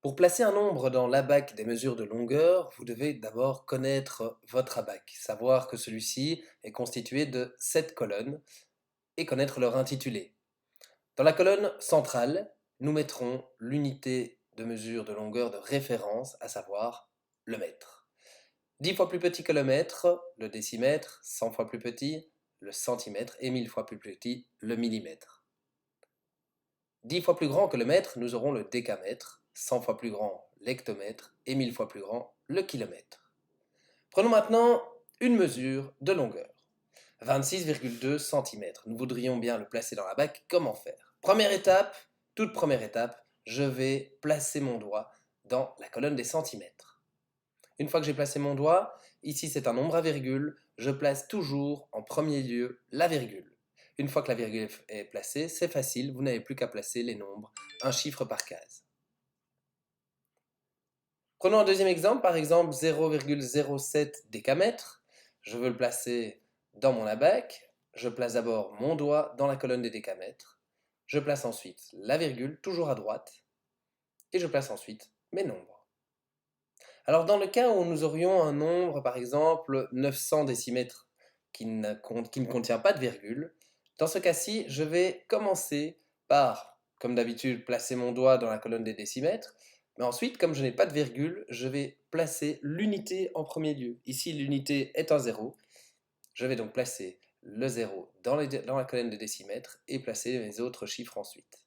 Pour placer un nombre dans l'abac des mesures de longueur, vous devez d'abord connaître votre abac, savoir que celui-ci est constitué de 7 colonnes et connaître leur intitulé. Dans la colonne centrale, nous mettrons l'unité de mesure de longueur de référence, à savoir le mètre. 10 fois plus petit que le mètre, le décimètre, 100 fois plus petit, le centimètre et 1000 fois plus petit, le millimètre. 10 fois plus grand que le mètre, nous aurons le décamètre, 100 fois plus grand l'hectomètre et 1000 fois plus grand le kilomètre. Prenons maintenant une mesure de longueur. 26,2 cm. Nous voudrions bien le placer dans la bac. Comment faire? Première étape, toute première étape, je vais placer mon doigt dans la colonne des centimètres. Une fois que j'ai placé mon doigt, ici c'est un nombre à virgule, je place toujours en premier lieu la virgule. Une fois que la virgule est placée, c'est facile, vous n'avez plus qu'à placer les nombres, un chiffre par case. Prenons un deuxième exemple, par exemple 0,07 décamètres. Je veux le placer dans mon abac. Je place d'abord mon doigt dans la colonne des décamètres. Je place ensuite la virgule, toujours à droite. Et je place ensuite mes nombres. Alors dans le cas où nous aurions un nombre, par exemple 900 décimètres, qui ne contient pas de virgule, dans ce cas-ci, je vais commencer par, comme d'habitude, placer mon doigt dans la colonne des décimètres, mais ensuite, comme je n'ai pas de virgule, je vais placer l'unité en premier lieu. Ici, l'unité est un zéro. Je vais donc placer le zéro dans la colonne des décimètres et placer mes autres chiffres ensuite.